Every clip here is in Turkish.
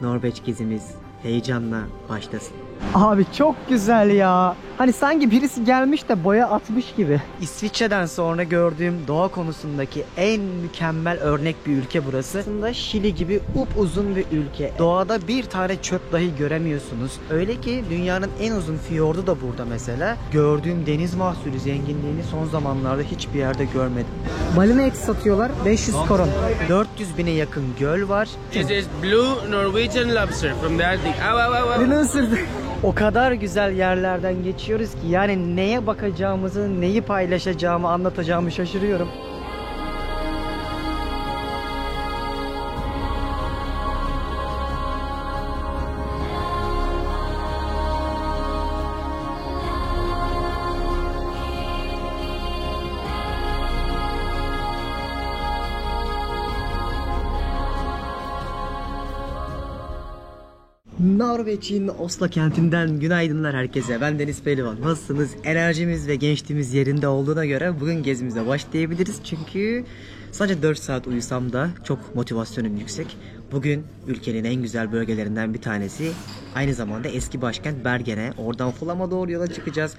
Norveç gezimiz heyecanla başlasın. Abi çok güzel ya. Hani sanki birisi gelmiş de boya atmış gibi. İsviçre'den sonra gördüğüm doğa konusundaki en mükemmel örnek bir ülke burası. Aslında Şili gibi upuzun bir ülke. Doğada bir tane çöp dahi göremiyorsunuz. Öyle ki dünyanın en uzun fiyordu da burada mesela. Gördüğüm deniz mahsulü zenginliğini son zamanlarda hiçbir yerde görmedim. Balina eti satıyorlar, 500 koron. 400 bine yakın göl var. This is blue Norwegian lobster from the Arctic. Beni ısırdı. O kadar güzel yerlerden geçiyoruz ki yani neye bakacağımızı, neyi paylaşacağımı, anlatacağımı şaşırıyorum. Norveç'in Oslo kentinden günaydınlar herkese. Ben Deniz Pehlivan. Nasılsınız? Enerjimiz ve gençliğimiz yerinde olduğuna göre bugün gezimize başlayabiliriz. Çünkü sadece 4 saat uyusam da çok motivasyonum yüksek. Bugün ülkenin en güzel bölgelerinden bir tanesi. Aynı zamanda eski başkent Bergen'e. Oradan Flam'a doğru yola çıkacağız.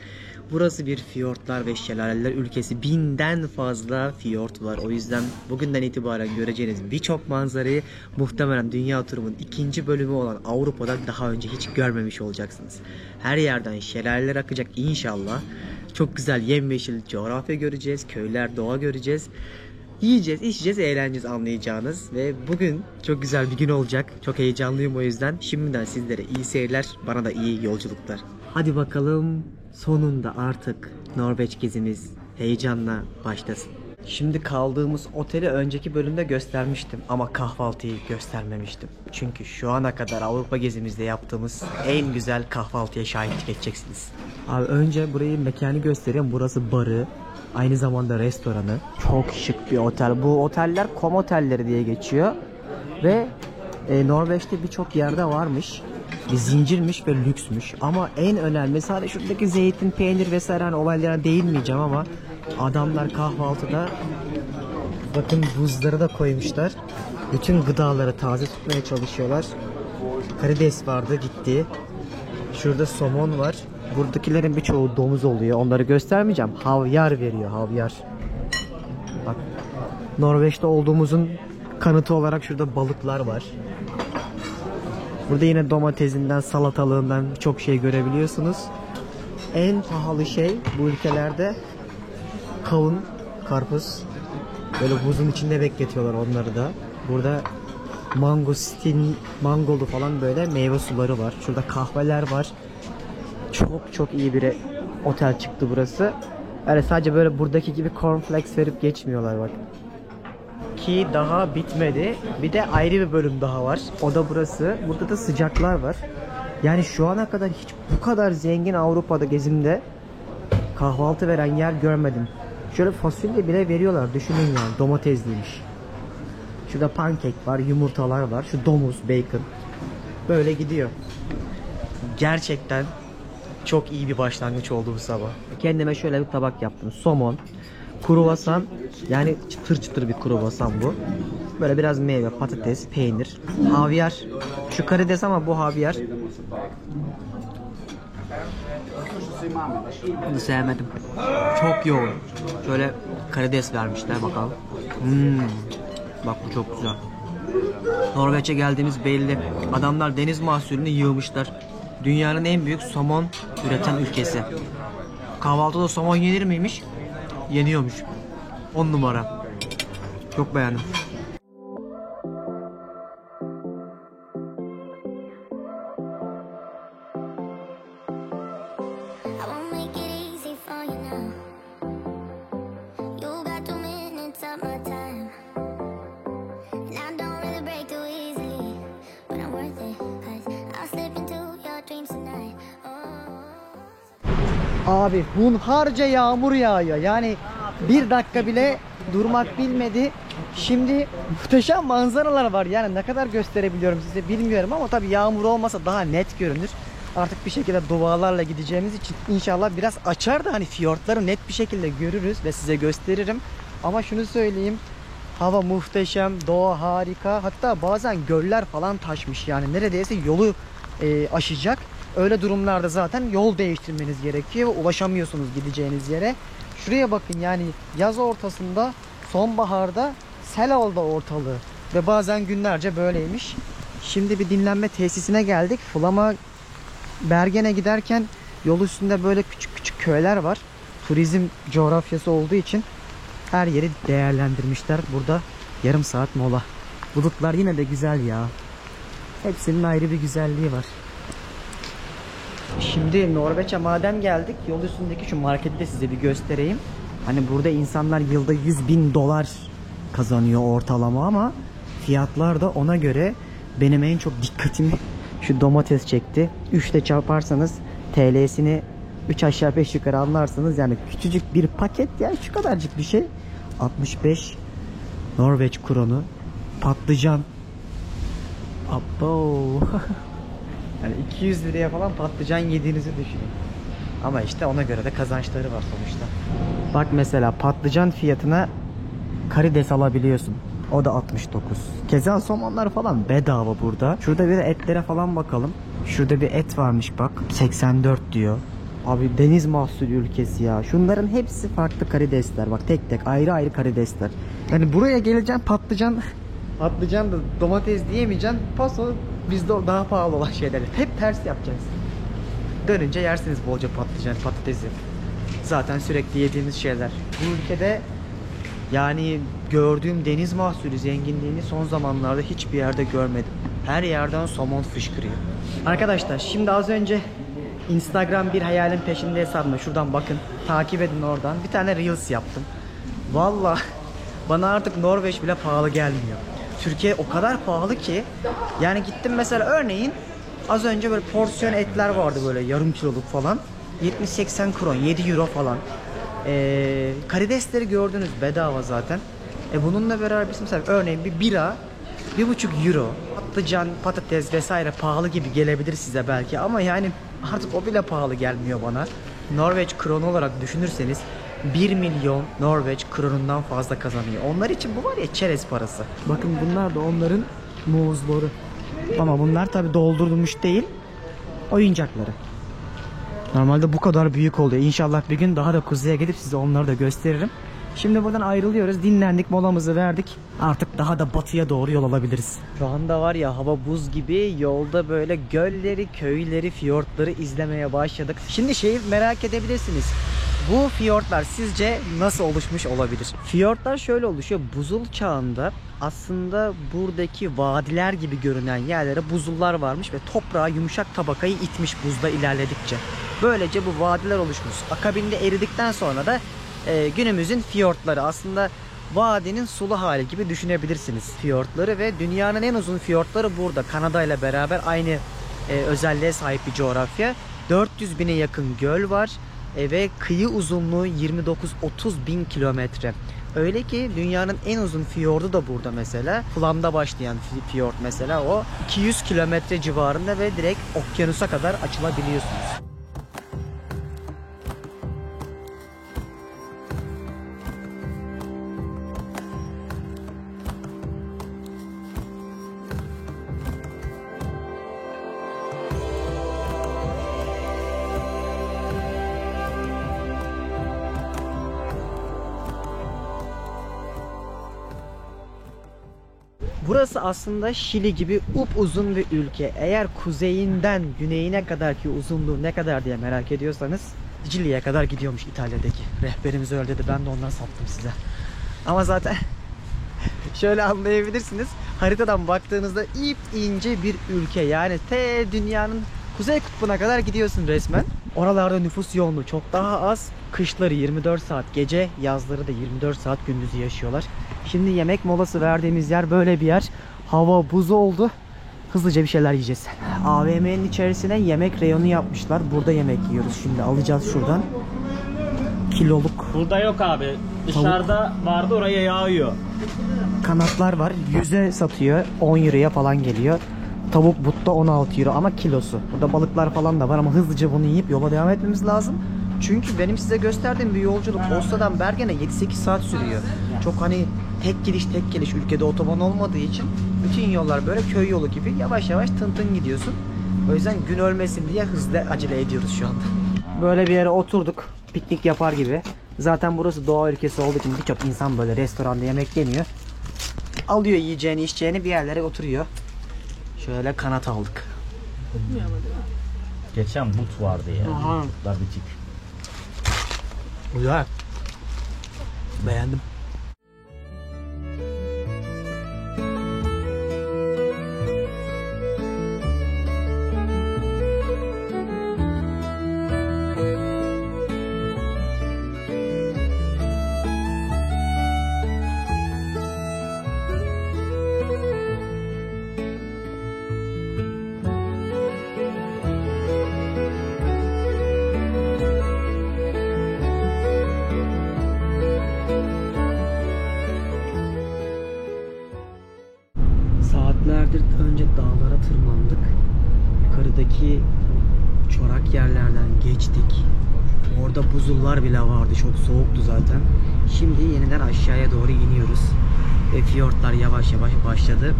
Burası bir fiyortlar ve şelaleler ülkesi. 1000'den fazla fiyort var. O yüzden bugünden itibaren göreceğiniz birçok manzarayı muhtemelen dünya turumun ikinci bölümü olan Avrupa'da daha önce hiç görmemiş olacaksınız. Her yerden şelaleler akacak inşallah. Çok güzel yemyeşil coğrafya göreceğiz. Köyler, doğa göreceğiz. Yiyeceğiz, içeceğiz, eğleneceğiz anlayacağınız. Ve bugün çok güzel bir gün olacak. Çok heyecanlıyım o yüzden. Şimdiden sizlere iyi seyirler, bana da iyi yolculuklar. Hadi bakalım, sonunda artık Norveç gezimiz heyecanla başlasın. Şimdi kaldığımız oteli önceki bölümde göstermiştim ama kahvaltıyı göstermemiştim. Çünkü şu ana kadar Avrupa gezimizde yaptığımız en güzel kahvaltıya şahitlik edeceksiniz. Abi önce burayı, mekanı göstereyim. Burası barı. Aynı zamanda restoranı. Çok şık bir otel. Bu oteller kom otelleri diye geçiyor. Ve Norveç'te birçok yerde varmış. Bir zincirmiş ve lüksmüş. Ama en önemli sadece şuradaki zeytin, peynir vesaire hani olaylara değinmeyeceğim ama adamlar kahvaltıda bakın buzları da koymuşlar. Bütün gıdaları taze tutmaya çalışıyorlar. Karides vardı, gitti. Şurada somon var. Buradakilerin birçoğu domuz oluyor. Onları göstermeyeceğim. Havyar veriyor, havyar. Bak, Norveç'te olduğumuzun kanıtı olarak şurada balıklar var. Burada yine domatesinden, salatalığından çok şey görebiliyorsunuz. En pahalı şey bu ülkelerde kavun, karpuz. Böyle buzun içinde bekletiyorlar onları da. Burada mangostin, mangolu falan böyle meyve suları var. Şurada kahveler var. Çok iyi bir otel çıktı burası. Yani sadece böyle buradaki gibi cornflakes verip geçmiyorlar bak. Ki daha bitmedi. Bir de ayrı bir bölüm daha var. O da burası. Burada da sıcaklar var. Yani şu ana kadar hiç bu kadar zengin Avrupa'da gezimde kahvaltı veren yer görmedim. Şöyle fasulye bile veriyorlar. Düşünün yani, domatesliymiş. Şurada pankek var, yumurtalar var. Şu domuz, bacon. Böyle gidiyor. Gerçekten çok iyi bir başlangıç oldu bu sabah. Kendime şöyle bir tabak yaptım. Somon, kruvasan, yani çıtır çıtır bir kruvasan bu. Böyle biraz meyve, patates, peynir, havyar. Şu karides ama bu havyar. Bunu sevmedim. Çok yoğun. Şöyle karides vermişler bakalım. Bak bu çok güzel. Norveç'e geldiğimiz belli. Adamlar deniz mahsulünü yığmışlar. Dünyanın en büyük somon üreten ülkesi. Kahvaltıda somon yenir miymiş? Yeniyormuş. 10 numara. Çok beğendim. Abi hunharca yağmur yağıyor. Yani bir dakika bile durmak bilmedi. Şimdi muhteşem manzaralar var. Yani ne kadar gösterebiliyorum size bilmiyorum ama tabii yağmur olmasa daha net görünür. Artık bir şekilde duvalarla gideceğimiz için inşallah biraz açar da hani fiyortları net bir şekilde görürüz ve size gösteririm. Ama şunu söyleyeyim. Hava muhteşem, doğa harika. Hatta bazen göller falan taşmış, yani neredeyse yolu aşacak. Öyle durumlarda zaten yol değiştirmeniz gerekiyor ve ulaşamıyorsunuz gideceğiniz yere. Şuraya bakın, yani yaz ortasında, sonbaharda sel aldı ortalığı ve bazen günlerce böyleymiş. Şimdi bir dinlenme tesisine geldik. Flama Bergen'e giderken yol üstünde böyle küçük küçük köyler var. Turizm coğrafyası olduğu için her yeri değerlendirmişler. Burada yarım saat mola. Bulutlar yine de güzel ya. Hepsinin ayrı bir güzelliği var. Şimdi Norveç'e madem geldik, yol üstündeki şu marketi de size bir göstereyim. Hani burada insanlar yılda 100.000 dolar kazanıyor ortalama ama fiyatlar da ona göre. Benim en çok dikkatimi şu domates çekti. 3 ile çarparsanız TL'sini 3 aşağı 5 yukarı anlarsanız, yani küçücük bir paket, yani şu kadarcık bir şey. 65 Norveç kronu. Patlıcan. Abo. Yani 200 liraya falan patlıcan yediğinizi düşünün. Ama işte ona göre de kazançları var sonuçta. Bak mesela patlıcan fiyatına karides alabiliyorsun. O da 69. Keza somonlar falan bedava burada. Şurada bir etlere falan bakalım. Şurada bir et varmış bak. 84 diyor. Abi deniz mahsulü ülkesi ya. Şunların hepsi farklı karidesler. Bak tek tek ayrı ayrı karidesler. Yani buraya geleceğim patlıcan da domates diyemeyeceksin. Paso bizde daha pahalı olan şeyler. Hep ters yapacaksın. Dönünce yersiniz bolca patlıcan, patatesi. Zaten sürekli yediğimiz şeyler. Bu ülkede yani gördüğüm deniz mahsulü zenginliğini son zamanlarda hiçbir yerde görmedim. Her yerden somon fışkırıyor. Arkadaşlar şimdi az önce Instagram bir hayalin peşinde hesabıma, şuradan bakın, takip edin oradan. Bir tane Reels yaptım. Vallahi bana artık Norveç bile pahalı gelmiyor. Türkiye o kadar pahalı ki, yani gittim mesela, örneğin az önce böyle porsiyon etler vardı, böyle yarım kiloluk falan. 70-80 kron, 7 euro falan. Karidesleri gördünüz, bedava zaten. Bununla beraber mesela örneğin bir bira 1,5 euro. Patlıcan, patates vesaire pahalı gibi gelebilir size belki ama yani artık o bile pahalı gelmiyor bana. Norveç kronu olarak düşünürseniz 1 milyon Norveç kronundan fazla kazanıyor. Onlar için bu var ya çerez parası. Bakın bunlar da onların muzları. Ama bunlar tabi doldurulmuş değil, oyuncakları. Normalde bu kadar büyük oluyor. İnşallah bir gün daha da kuzeye gidip size onları da gösteririm. Şimdi buradan ayrılıyoruz. Dinlendik, molamızı verdik. Artık daha da batıya doğru yol alabiliriz. Şu anda var ya, hava buz gibi. Yolda böyle gölleri, köyleri, fiyortları izlemeye başladık. Şimdi şeyi merak edebilirsiniz. Bu fiyortlar sizce nasıl oluşmuş olabilir? Fiyortlar şöyle oluşuyor. Buzul çağında aslında buradaki vadiler gibi görünen yerlere buzullar varmış ve toprağa yumuşak tabakayı itmiş buzda ilerledikçe. Böylece bu vadiler oluşmuş. Akabinde eridikten sonra da günümüzün fiyortları, aslında vadinin sulu hali gibi düşünebilirsiniz fiyortları ve dünyanın en uzun fiyortları burada. Kanada ile beraber aynı özelliğe sahip bir coğrafya. 400 bine yakın göl var ve kıyı uzunluğu 29-30 bin kilometre. Öyle ki dünyanın en uzun fiyordu da burada mesela. Flam'da başlayan fiyort mesela, o 200 kilometre civarında ve direkt okyanusa kadar açılabiliyorsunuz. Burası aslında Şili gibi upuzun bir ülke. Eğer kuzeyinden güneyine kadar ki uzunluğu ne kadar diye merak ediyorsanız, Sicilya'ya kadar gidiyormuş İtalya'daki. Rehberimiz öyle dedi, ben de ondan sattım size. Ama zaten şöyle anlayabilirsiniz. Haritadan baktığınızda ip ince bir ülke. Yani dünyanın kuzey kutbuna kadar gidiyorsun resmen. Oralarda nüfus yoğunluğu çok daha az. Kışları 24 saat gece, yazları da 24 saat gündüzü yaşıyorlar. Şimdi yemek molası verdiğimiz yer böyle bir yer. Hava buz oldu. Hızlıca bir şeyler yiyeceğiz. AVM'nin içerisine yemek reyonu yapmışlar. Burada yemek yiyoruz şimdi. Alacağız şuradan. Kiloluk. Burada yok abi. Dışarıda vardı, oraya yağıyor. Kanatlar var. 100'e satıyor. 10 euroya falan geliyor. Tavuk butta 16 euro ama kilosu. Burada balıklar falan da var ama hızlıca bunu yiyip yola devam etmemiz lazım. Çünkü benim size gösterdiğim bir yolculuk Oslo'dan Bergen'e 7-8 saat sürüyor. Çok hani tek gidiş tek geliş, ülkede otoban olmadığı için bütün yollar böyle köy yolu gibi yavaş yavaş tın tın gidiyorsun. O yüzden gün ölmesin diye hızlı acele ediyoruz şu anda. Böyle bir yere oturduk piknik yapar gibi. Zaten burası doğa ülkesi olduğu için birçok insan böyle restoranda yemek yemiyor. Alıyor yiyeceğini içeceğini, bir yerlere oturuyor. Şöyle kanat aldık. Geçen but vardı ya. Aha. Butlar bitik. Güzel. Beğendim. Saatlerdir önce dağlara tırmandık. Yukarıdaki çorak yerlerden geçtik. Orada buzullar bile vardı. Çok soğuktu zaten. Şimdi yeniden aşağıya doğru iniyoruz. Ve fiyortlar yavaş yavaş başladı.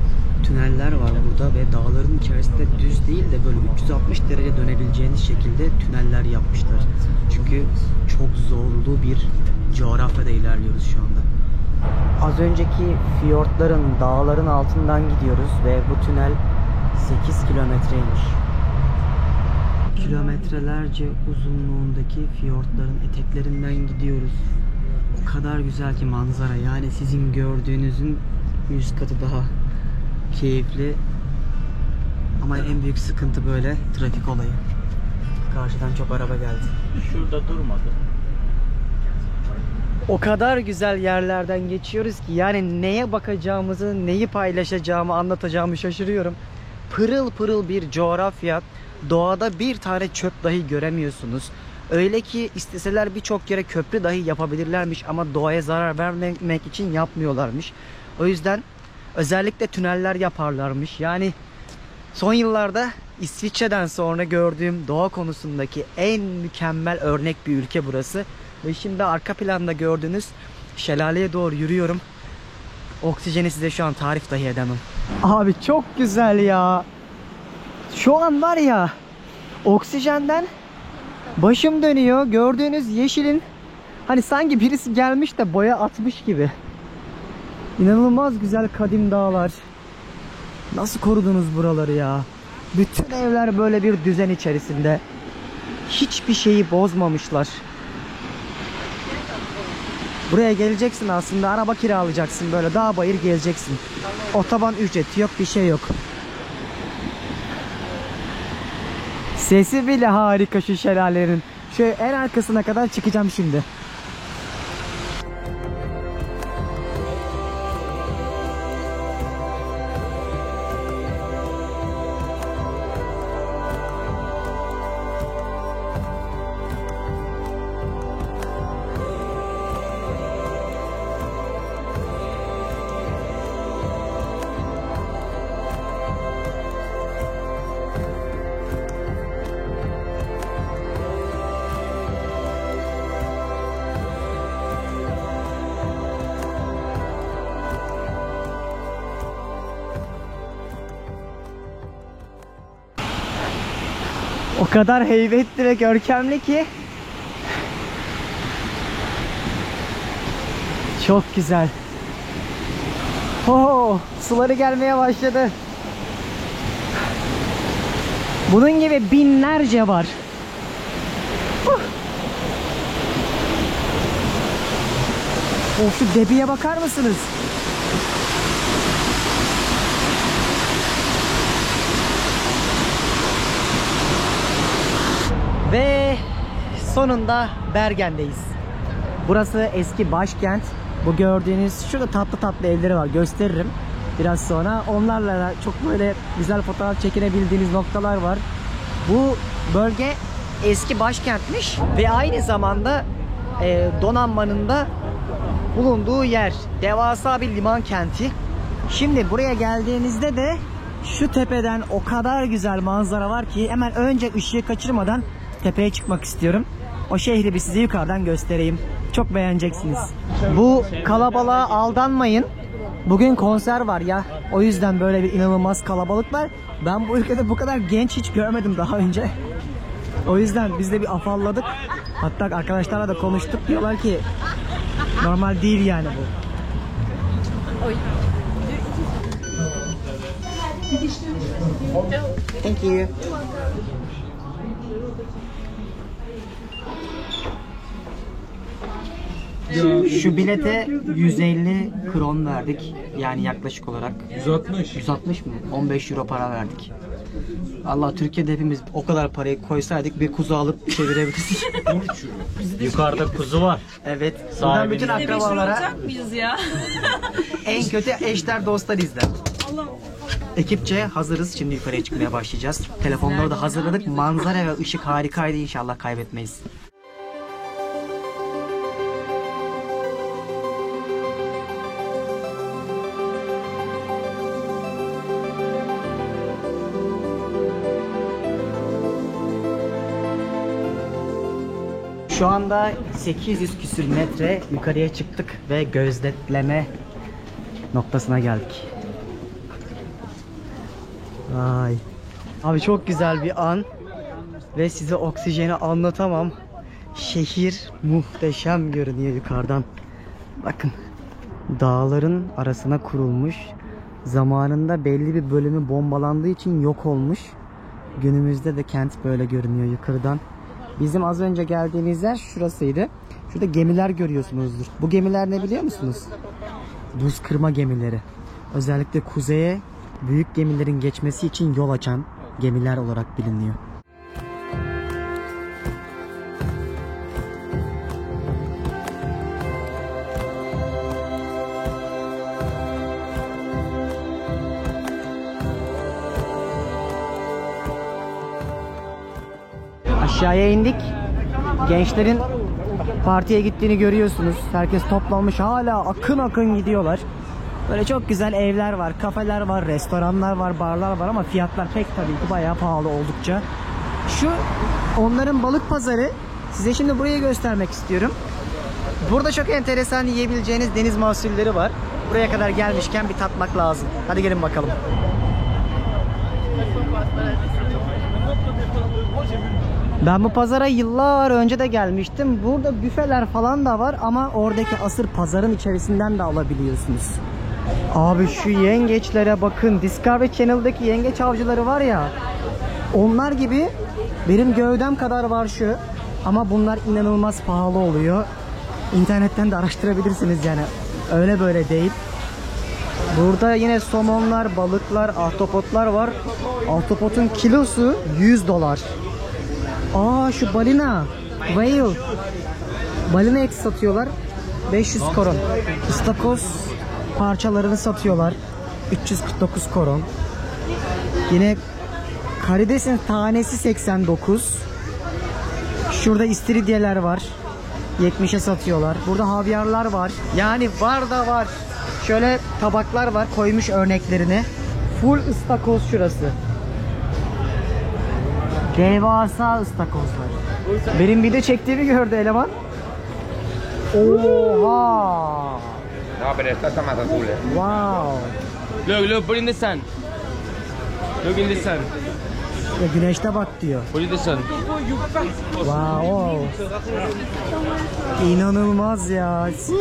Tüneller var burada ve dağların içerisinde düz değil de böyle 360 derece dönebileceğiniz şekilde tüneller yapmışlar. Çünkü çok zorlu bir coğrafyada ilerliyoruz şu anda. Az önceki fiyortların, dağların altından gidiyoruz ve bu tünel 8 kilometreymiş. Kilometrelerce uzunluğundaki fiyortların eteklerinden gidiyoruz. O kadar güzel ki manzara, yani sizin gördüğünüzün 100 katı daha keyifli. Ama en büyük sıkıntı böyle trafik olayı. Karşıdan çok araba geldi. Şurada durmadı. O kadar güzel yerlerden geçiyoruz ki yani neye bakacağımızı, neyi paylaşacağımı, anlatacağımı şaşırıyorum. Pırıl pırıl bir coğrafya. Doğada bir tane çöp dahi göremiyorsunuz. Öyle ki isteseler birçok yere köprü dahi yapabilirlermiş ama doğaya zarar vermemek için yapmıyorlarmış. O yüzden özellikle tüneller yaparlarmış. Yani son yıllarda İsviçre'den sonra gördüğüm doğa konusundaki en mükemmel örnek bir ülke burası. Ve şimdi arka planda gördüğünüz şelaleye doğru yürüyorum. Oksijeni size şu an tarif dahi edemem. Abi çok güzel ya. Şu an var ya, oksijenden başım dönüyor. Gördüğünüz yeşilin hani sanki birisi gelmiş de boya atmış gibi. İnanılmaz güzel kadim dağlar. Nasıl korudunuz buraları ya? Bütün evler böyle bir düzen içerisinde. Hiçbir şeyi bozmamışlar. Buraya geleceksin aslında, araba kiralayacaksın, böyle dağ bayır geleceksin. Otoban ücreti yok, bir şey yok. Sesi bile harika şu şelalenin. Şöyle en arkasına kadar çıkacağım şimdi. O kadar heybetli ve görkemli ki. Çok güzel. Oo, suları gelmeye başladı. Bunun gibi binlerce var. Of, şu debiye bakar mısınız? Ve sonunda Bergen'deyiz. Burası eski başkent. Bu gördüğünüz şurada tatlı tatlı evleri var, gösteririm biraz sonra. Onlarla da çok böyle güzel fotoğraf çekinebildiğiniz noktalar var. Bu bölge eski başkentmiş ve aynı zamanda donanmanın da bulunduğu yer. Devasa bir liman kenti. Şimdi buraya geldiğinizde de şu tepeden o kadar güzel manzara var ki hemen önce ışığı kaçırmadan tepeye çıkmak istiyorum. O şehri bir size yukarıdan göstereyim. Çok çok beğeneceksiniz. Bu kalabalığa aldanmayın. Bugün konser var ya. O yüzden böyle bir inanılmaz kalabalık var. Ben bu ülkede bu kadar genç hiç görmedim daha önce. O yüzden biz de bir afalladık. Hatta arkadaşlarla da konuştuk. Diyorlar ki normal değil yani bu. Thank you. Şu bilete 150 kron verdik. Yani yaklaşık olarak 160 mı? 15 euro para verdik. Allah, Türkiye'de hepimiz o kadar parayı koysaydık bir kuzu alıp çevirebiliriz. Yukarıda kuzu var. Evet. Buradan bütün akrabalara olacak mıyız ya? en kötü eşler dostlar izler. Ekipçe hazırız. Şimdi yukarıya çıkmaya başlayacağız. Telefonları da hazırladık. Manzara ve ışık harikaydı. İnşallah kaybetmeyiz. Şu anda 800 küsür metre yukarıya çıktık ve gözetleme noktasına geldik. Vay. Abi çok güzel bir an ve size oksijeni anlatamam. Şehir muhteşem görünüyor yukarıdan. Bakın, dağların arasına kurulmuş. Zamanında belli bir bölümü bombalandığı için yok olmuş. Günümüzde de kent böyle görünüyor yukarıdan. Bizim az önce geldiğimiz yer şurasıydı. Şurada gemiler görüyorsunuzdur. Bu gemiler ne biliyor musunuz? Buz kırma gemileri. Özellikle kuzeye büyük gemilerin geçmesi için yol açan gemiler olarak biliniyor. Aşağıya indik. Gençlerin partiye gittiğini görüyorsunuz. Herkes toplanmış, hala akın akın gidiyorlar. Böyle çok güzel evler var, kafeler var, restoranlar var, barlar var ama fiyatlar pek tabii ki bayağı pahalı oldukça. Şu onların balık pazarı. Size şimdi burayı göstermek istiyorum. Burada çok enteresan yiyebileceğiniz deniz mahsulleri var. Buraya kadar gelmişken bir tatmak lazım. Hadi gelin bakalım. Ben bu pazara yıllar önce de gelmiştim. Burada büfeler falan da var ama oradaki asır pazarın içerisinden de alabiliyorsunuz. Abi şu yengeçlere bakın. Discovery Channel'daki yengeç avcıları var ya. Onlar gibi benim gövdem kadar var şu. Ama bunlar inanılmaz pahalı oluyor. İnternetten de araştırabilirsiniz yani. Öyle böyle değil. Burada yine somonlar, balıklar, ahtapotlar var. Ahtapotun kilosu 100 dolar. Aa, şu balina, whale, balina eti satıyorlar, 500 koron. İstakoz parçalarını satıyorlar, 349 koron. Yine karidesin tanesi 89. Şurada istiridyeler var, 70'e satıyorlar. Burada havyarlar var, yani var da var. Şöyle tabaklar var, koymuş örneklerini. Full ıstakoz şurası. Devasa ıstakozlar. Benim video çektiğimi gördü eleman. Oha! No, pero estas están más azules. Wow! Look, put in the sun. Look in the sun. Ya güneşte bak diyor. Put in the sun. Wow! İnanılmaz ya.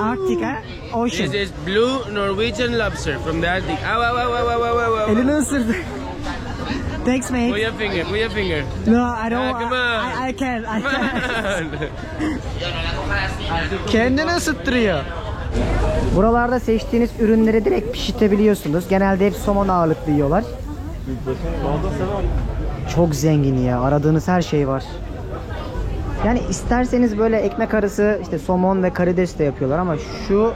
Arctic ha? Ocean. This is blue Norwegian lobster from the Arctic. Ow, ow, ow, ow, ow, ow, ow. Elini ısırdı. Thanks mate. Put your finger, put your finger. No, I don't. Come on. I can't. I Come can't. on. Kendini ısıttırıyor. Buralarda seçtiğiniz ürünleri direkt pişirtebiliyorsunuz. Genelde hep somon ağırlıklı yiyorlar. Çok zengin ya. Aradığınız her şey var. Yani isterseniz böyle ekmek arası işte somon ve karides de yapıyorlar ama şu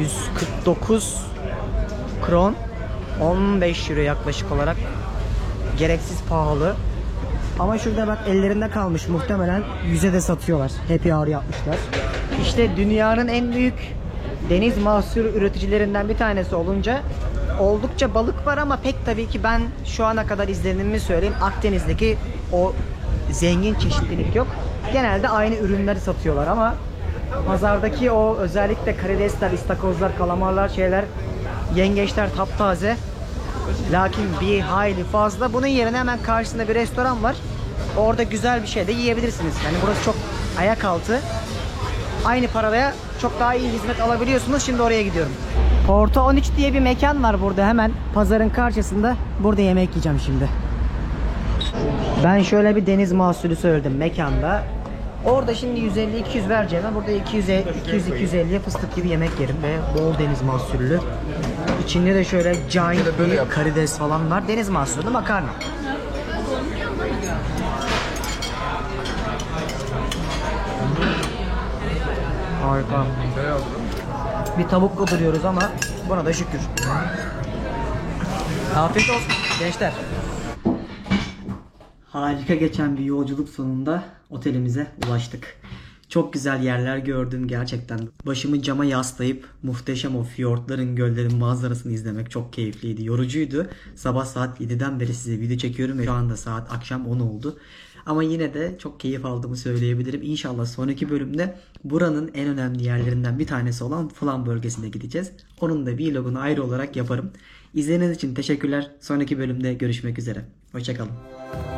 149 kron, 15 euro yaklaşık olarak. Gereksiz pahalı. Ama şurada bak ellerinde kalmış, muhtemelen 100'e de satıyorlar. Happy hour yapmışlar. İşte dünyanın en büyük deniz mahsulü üreticilerinden bir tanesi olunca oldukça balık var ama pek tabii ki ben şu ana kadar izlenimimi söyleyeyim. Akdeniz'deki o zengin çeşitlilik yok. Genelde aynı ürünleri satıyorlar ama Pazardaki o özellikle karidesler, istakozlar, kalamarlar, şeyler, yengeçler taptaze. Lakin bir hayli fazla. Bunun yerine hemen karşısında bir restoran var. Orada güzel bir şey de yiyebilirsiniz. Yani burası çok ayak altı. Aynı paraya çok daha iyi hizmet alabiliyorsunuz. Şimdi oraya gidiyorum. Porto 13 diye bir mekan var burada hemen pazarın karşısında. Burada yemek yiyeceğim şimdi. Ben şöyle bir deniz mahsulü söyledim mekanda. Orada şimdi 150-200 vereceğime burada 200-250'ye fıstık gibi yemek yerim ve bol deniz mahsullü. İçinde de şöyle giant bir karides falan var. Deniz mahsulü makarna. Harika. Bir tavukla duruyoruz ama buna da şükür. Afiyet olsun gençler. Harika geçen bir yolculuk sonunda otelimize ulaştık. Çok güzel yerler gördüm gerçekten. Başımı cama yaslayıp muhteşem o fiyortların, göllerin manzarasını izlemek çok keyifliydi. Yorucuydu. Sabah saat 7'den beri size video çekiyorum ve şu anda saat akşam 10 oldu. Ama yine de çok keyif aldığımı söyleyebilirim. İnşallah sonraki bölümde buranın en önemli yerlerinden bir tanesi olan Flam bölgesine gideceğiz. Onun da vlogunu ayrı olarak yaparım. İzlediğiniz için teşekkürler. Sonraki bölümde görüşmek üzere. Hoşçakalın.